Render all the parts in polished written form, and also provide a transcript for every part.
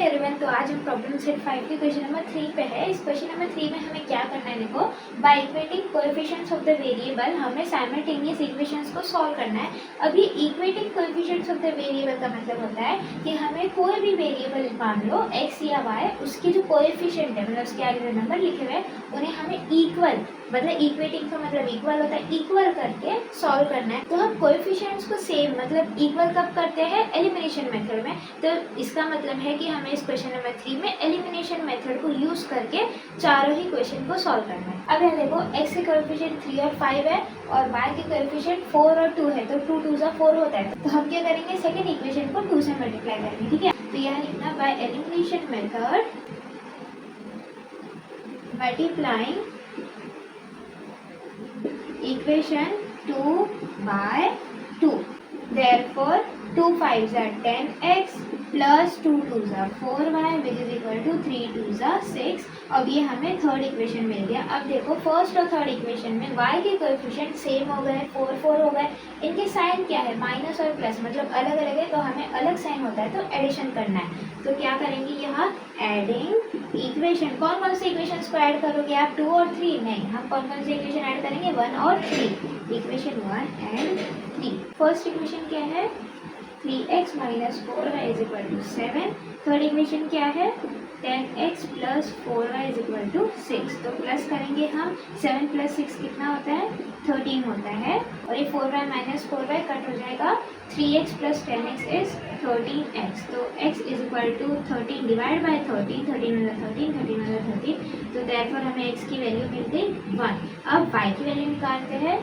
Everyone, तो आज हम प्रॉब्लम सेट 5 के क्वेश्चन नंबर 3 पे है। इस क्वेश्चन नंबर 3 में हमें क्या करना है, देखो by equating coefficients of the variable हमें साइमल्टेनियस इक्वेशंस को सॉल्व करना है। अब ये equating coefficients of the variable का मतलब होता है कि हमें कोई भी वेरिएबल मान लो x या y, उसके जो कोएफिशिएंट है मतलब उसके आगे जो नंबर लिखे हुए हैं उन्हें हमें इक्वल, मतलब इक्वेटिंग का मतलब इक्वल होता है, इक्वल करके सॉल्व करना है। तो हम कोएफिशिएंट्स को सेम मतलब इक्वल कब करते हैं, एलिमिनेशन मेथड में। तो इसका मतलब है कि हमें इस क्वेश्चन नंबर 3 में एलिमिनेशन मेथड को यूज करके चारों ही क्वेश्चन को सॉल्व करना है। अब यहाँ देखो x के कोएफिशिएंट 3 और 5 है और y के कोएफिशिएंट 4 और 2 है, तो 2 2 जा 4 होता है। तो हम क्या करेंगे, सेकंड इक्वेशन को 2 से मल्टीप्लाई करेंगे, ठीक है। तो यहाँ लिखना by elimination method multiplying equation 2 by 2. Therefore 2 5s are 10x plus 2 2s are 4y which is equal to 3 2s are 6. अब ये हमें थर्ड इक्वेशन मिल गया। अब देखो फर्स्ट और थर्ड इक्वेशन में y के कोएफिशिएंट सेम हो गए, 4 4 हो गए। इनके साइन क्या है, माइनस और प्लस, मतलब अलग अलग है तो हमें अलग साइन होता है, तो एडिशन करना है। तो क्या करेंगे यहाँ, एडिंग इक्वेशन। कौन कौन से इक्वेशंस को ऐड करोगे आप, 2 और 3? नहीं, हम कौन कौन से इक्वेशन ऐड करेंगे, 1 और 3। Equation 1 and 3। फर्स्ट इक्वेशन क्या है, 3x minus 4y is equal to 7। Third equation क्या है, 10x plus 4y is equal to 6। तो प्लस करेंगे हम, 7 plus 6 कितना होता है, 13 होता है। और ये 4y minus 4y कट हो जाएगा, 3x plus 10x is 13x। तो x is equal to 13 divide by 13, 13 में 13, 13 में 13। तो therefore हमें x की वैल्यू मिल गई 1। अब y की वैल्यू निकालते हैं,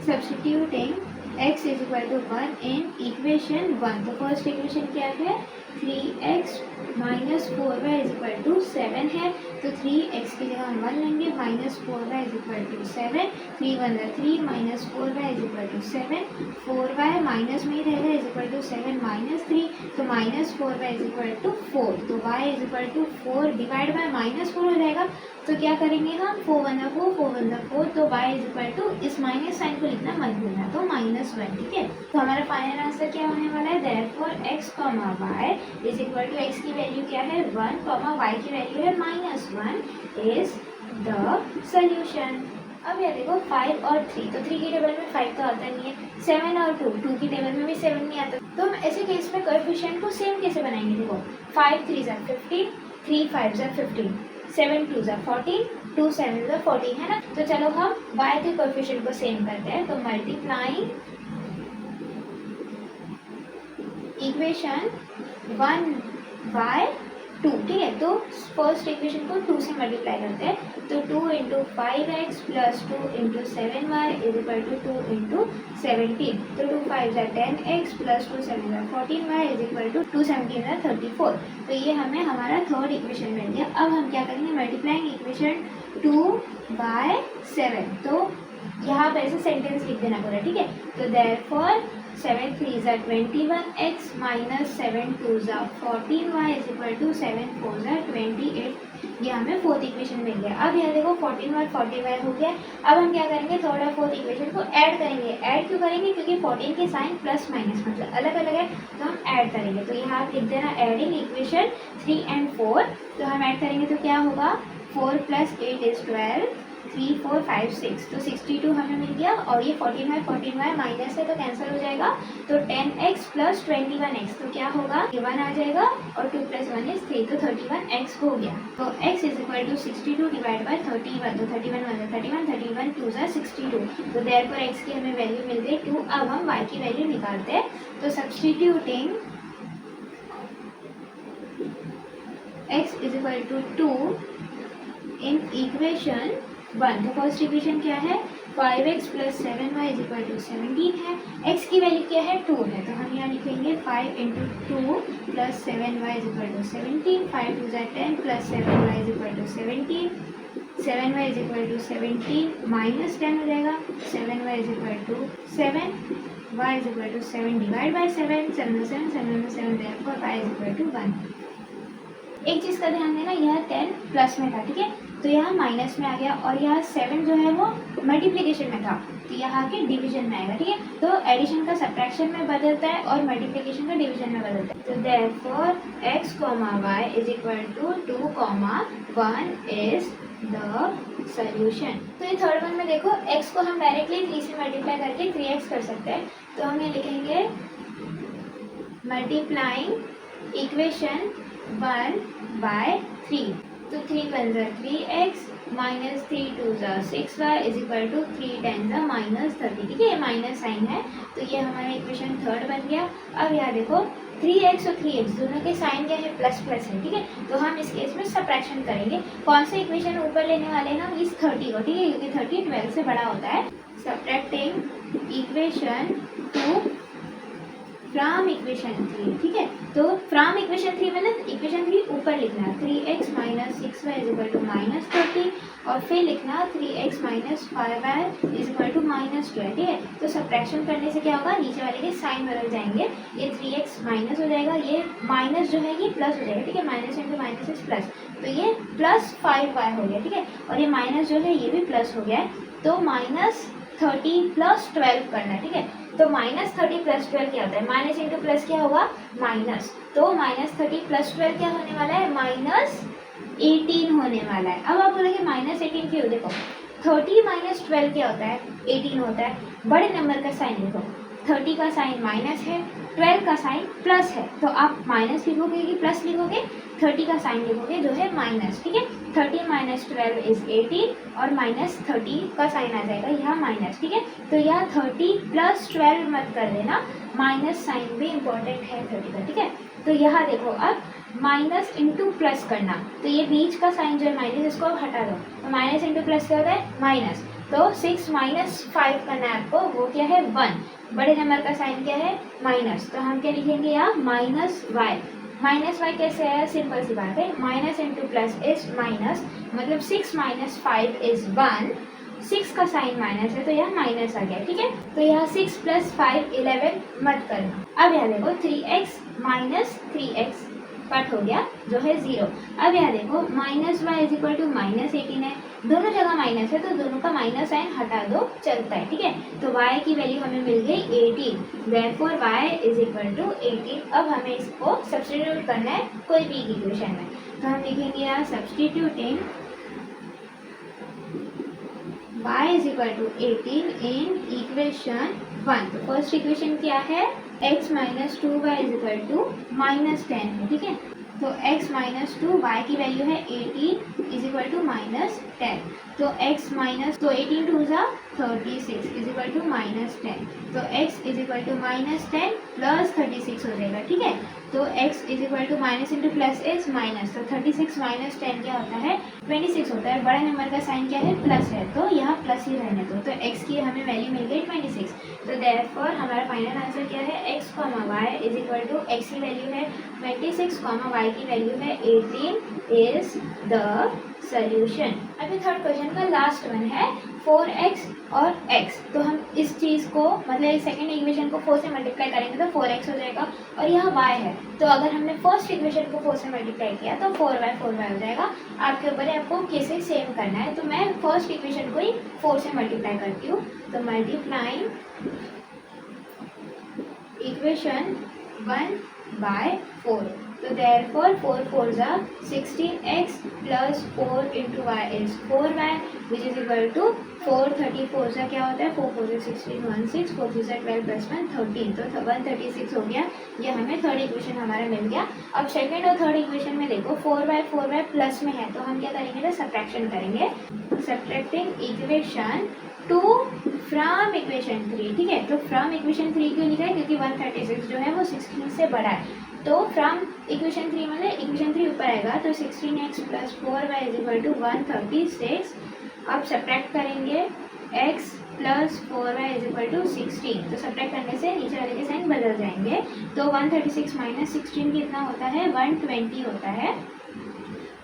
substituting x is equal to 1 in equation 1। तो फर्स्ट इक्वेशन क्या है, 3x minus 4y is equal to 7 है। तो 3x की जगह हम 1 लेंगे, minus 4y is equal to 7। 3 1 3 minus 4y is equal to 7। 4y minus में ही रहेगा, is equal to 7 minus 3। तो minus 4y is equal to 4। तो y is equal to 4 divide by minus 4 हो जाएगा। तो क्या करेंगे हम, 4 1 4 4 1 4। तो y is equal to, इस माइनस साइन को लिखना मत भूलना, तो -1, ठीक है। तो हमारा फाइनल आंसर क्या होने वाला है, therefore x, y is equal to, x की वैल्यू क्या है 1, y की वैल्यू है -1 is the solution। अब ये देखो 5 और 3, तो 3 की टेबल में 5 तो आता नहीं है, 7 और 2, 2 की टेबल में भी 7 नहीं आता। तो हम ऐसे केस में कोएफिशिएंट को सेम कैसे बनाएंगे, देखो 5 3s are 15, 3 5s are 15, 7 2s are 14, 2 7s are 14, है ना। तो चलो हम y के कोएफिशिएंट को सेम करते हैं। तो मल्टीप्लाइंग इक्वेशन 1 by 2, ठीक है। तो फर्स्ट इक्वेशन को 2 से मल्टीप्लाई करते हैं। तो 2 into 5x plus 2 into 7y is equal to 2 into 17। तो 2 5 है 10x प्लस 2 7 है 14y इज इक्वल टू 2 17 है 34। तो ये हमें हमारा थर्ड इक्वेशन मिल गया। अब हम क्या करेंगे, मल्टीप्लाइंग इक्वेशन 2 by 7। तो यहाँ पे ऐसे सेंटेंस लिख देना पूरा, ठीक है। तो therefore 7 3s are 21x minus 7 2s are 14y is equal to 7 4s are 28। ये हमें फोर्थ इक्वेशन मिल गया। अब यहाँ देखो 14y 40y हो गया। अब हम क्या करेंगे, थर्ड और फोर्थ इक्वेशन को ऐड करेंगे। ऐड क्यों करेंगे, क्योंकि 14 के साइन प्लस माइनस मतलब अलग अलग है, तो हम ऐड करेंगे। तो यहाँ आप लिख देना एडिंग इक्वेशन 3 and 4। तो हम ऐड करेंगे तो क्या होगा, 4 + 8 is 12, 3 4 5 6, तो 62 हमें मिल गया। और ये 14y माइनस है तो कैंसिल हो जाएगा। तो 10x प्लस 21x, तो क्या होगा, ये 1 आ जाएगा और 2 + 1 is 3, तो 31x हो गया। तो x is equal to 62 divide by 31। तो 31 1 31, 31 2 are 62। तो देयरफॉर x की हमें वैल्यू मिल गई 2। अब हम y की वैल्यू निकालते हैं। तो substituting x is equal to 2 in equation 1। तो फर्स्ट इक्वेशन क्या है, 5x plus 7y is equal to 17 है। x की वैल्यू क्या है, 2 है। तो हम यहाँ लिखेंगे 5 into 2 plus 7y is equal to 17। 5 2 are 10 plus 7y is equal to 17। 7y is equal to 17 minus 10 हो जाएगा। 7y is equal to 7, y is equal to 7 divide by 7, 7 में 7 7 में 7, therefore y is equal to 1। एक चीज़ का ध्यान देना, यह 10 plus में था, ठीक है, तो यहाँ माइनस में आ गया, और यहाँ 7 जो है वो मल्टीप्लिकेशन में था, तो यहाँ के डिवीजन में आएगा, ठीक है। तो एडिशन का सब्ट्रैक्शन में बदलता है और मल्टीप्लिकेशन का डिवीजन में बदलता है। तो therefore x, y is equal to 2, 1 is the solution. तो ये थर्ड वन में देखो, x को हम डायरेक्टली 3 से मल्टीप्लाई करके 3x कर सकते हैं, तो हम ये लिखेंगे मल्टीप्लाइंग इक्वेशन 1 बाय 3, तो 3 1 ज़ा 3x माइनस 3 2 ज़ा 6y इज इक्वल टू 3 10 ज़ा माइनस 30, ठीक है, ये माइनस साइन है, तो ये हमारा इक्वेशन थर्ड बन गया। अब यहाँ देखो 3x और 3x दोनों के साइन क्या है, प्लस प्लस है, ठीक है, तो हम इस केस में सब्ट्रैक्शन करेंगे। कौन सा इक्वेशन ऊपर लेने वाले हैं हम, इस 30 को, ठीक है, क्योंकि 30 12 से बड़ा होता है। सब्ट्रैक्टिंग इक्वेशन 2 फ्रॉम इक्वेशन 3, ठीक है, तो फ्रॉम इक्वेशन 3 मतलब इक्वेशन 3 ऊपर लिखना है, 3x minus 6y is equal to minus 30, और फिर लिखना 3x minus 5y is equal to minus 12, ठीक है। तो सब्ट्रैक्शन करने से क्या होगा, नीचे वाले के साइन बदल जाएंगे, ये 3x माइनस हो जाएगा, ये माइनस जो है ये प्लस हो जाएगा, ठीक है, minus into minus is plus, तो ये प्लस 5y हो गया, ठीक है, और ये माइनस जो है ये भी प्लस हो गया है, तो माइनस 30 प्लस 12 करना है, ठीक है। तो माइनस 30 प्लस 12 क्या होता है, माइनस इंटू प्लस क्या होगा, माइनस, तो माइनस 30 प्लस 12 क्या होने वाला है, माइनस 18 होने वाला है। अब आप बोलोगे माइनस 18 क्यों, देखो 30 माइनस 12 क्या होता है, 18 होता है, बड़े नंबर का साइन देखो, 30 का साइन माइनस है, 12 का साइन प्लस है, तो आप माइनस लिखोगे कि प्लस लिखोगे, 30 का साइन लिखोगे जो है माइनस, ठीक है, 30 माइनस 12 इज 18, और माइनस 30 का साइन आ जाएगा यहाँ माइनस, ठीक है, तो यहाँ 30 प्लस 12 मत कर देना, माइनस साइन भी इम्पोर्टेंट है 30 का, ठीक है। तो यहाँ देखो अब माइनस इंटू प्लस करना, तो ये बीच का साइन जो है माइनस, इसको अब हटा दो, तो माइनस इंटू प्लस क्या होता है, माइनस, तो 6 माइनस 5 करना है आपको, वो क्या है 1, बड़े नंबर का साइन क्या है, माइनस, तो हम क्या लिखेंगे यहाँ माइनस y, माइनस वाई कैसे है, सिंपल सी बात है, minus into plus is minus, मतलब 6 माइनस 5 इज 1, 6 का साइन माइनस है तो यहाँ माइनस आ गया, ठीक है, तो यहाँ 6 प्लस 5 11 मत करना। अब यहाँ देखो 3x माइनस 3x कट हो गया जो है 0। अब यहाँ देखो minus y is equal to minus 18 है, दोनों जगह माइनस है तो दोनों का माइनस साइन हटा दो, चलता है, ठीक है, तो y की वैल्यू हमें मिल गई 18, therefore y is equal to 18। अब हमें इसको सब्स्टिट्यूट करना है कोई भी इक्वेशन में, तो हम लिखेंगे यहाँ substituting y is equal to 18 in equation 1। तो फर्स्ट इक्वेशन क्या है, x minus 2y is equal to minus 10 है, ठीक है, तो x माइनस 2 y की वैल्यू है 18 इज इक्वल टू माइनस 10, तो x माइनस, तो 18 2 ज़ा 36 इज इक्वल टू माइनस 10, तो x is equal to minus 10 plus 36 हो जाएगा, ठीक है, तो x is equal to minus into plus is minus, तो 36 माइनस 10 क्या होता है 26 होता है, बड़ा नंबर का साइन क्या है प्लस है, तो यहाँ प्लस ही रहने दो, तो x की हमें वैल्यू मिल गई 26, तो देयरफॉर हमारा फाइनल आंसर क्या है, x, y is equal to x की वैल्यू है 26, y की वैल्यू है 18 इज द सोल्यूशन। अभी थर्ड क्वेश्चन का लास्ट वन है 4x और x, तो हम इस चीज़ को मतलब सेकंड इक्वेशन को 4 से मल्टीप्लाई करेंगे तो 4x हो जाएगा, और यहाँ y है, तो अगर हमने फर्स्ट इक्वेशन को 4 से मल्टीप्लाई किया तो 4y हो जाएगा, आपके ऊपर है आपको कैसे सेम करना है। तो मैं फर्स्ट इक्वेशन को ही 4 से मल्टीप्लाई करती हूँ, तो मल्टीप्लाइंग इक्वेशन 1 बाय 4, तो देयरफॉर 4 4 ज़ा 16x plus 4 into y is 4y which is equal to 4 34 ज़ा क्या होता है 4 4 ज़ा 16 16 4 3 ज़ा 12 प्लस 1 13, तो 136 हो गया, ये हमें थर्ड इक्वेशन हमारा मिल गया। अब सेकंड और थर्ड इक्वेशन में देखो 4y प्लस में है, तो हम क्या करेंगे तो सब्ट्रैक्शन करेंगे, सब्ट्रैक्टिंग इक्वेशन 2 फ्रॉम इक्वेशन 3, ठीक है, तो फ्रॉम इक्वेशन 3 क्यों लिखा है, क्योंकि 136 जो है वो 16 से बड़ा है, तो फ्रॉम इक्वेशन 3 मतलब इक्वेशन 3 ऊपर आएगा, तो 16x plus 4y is equal to 136। अब सब्ट्रैक्ट करेंगे x plus 4y is equal to 16, तो सब्ट्रैक्ट करने से नीचे वाले के साइन बदल जाएंगे, तो 136 माइनस 16 कितना होता है 120 होता है,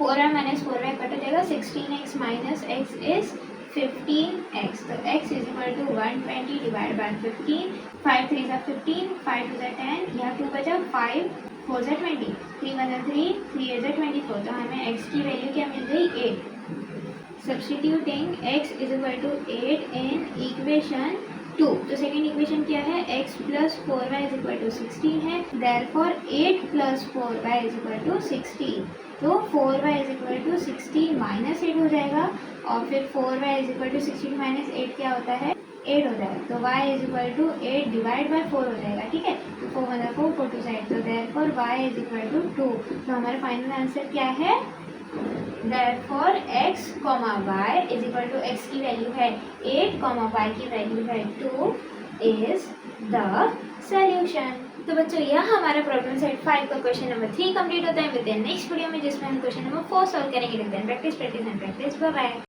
4y माइनस 4y कट हो जाएगा, 16x minus x is 15x, तो x is equal to 120 divide by 15, 5 3 ज़ा 15, 5 2 ज़ा 10, यहाँ 2 बचा 5 4 ज़ा 20, 3 1 ज़ा 3, 3 8 ज़ा 24, तो हमें x की वैल्यू क्या मिल गई 8. Substituting x is equal to 8 in equation 2. तो सेकेंड इक्वेशन क्या है, x plus 4y is equal to 16 है. Therefore 8 plus 4y is equal to 16. तो 4y is equal to 60 minus 8 हो जाएगा और फिर 4y is equal to 16 minus 8 क्या होता है, 8 हो जाएगा. तो y is equal to 8 divide by 4 हो जाएगा. ठीक है, तो 4 1 4, 4 2 8. तो therefore y is equal to 2. तो हमारा फाइनल आंसर क्या है, therefore x, y is equal to x की वैल्यू है 8, y की वैल्यू है 2 is the solution. तो बच्चों यह हमारा प्रॉब्लम सेट 5 का क्वेश्चन नंबर 3 कंप्लीट होता है. मिलते हैं नेक्स्ट वीडियो में जिसमें हम क्वेश्चन नंबर 4 सॉल्व करेंगे. Practice practice and practice. Bye bye.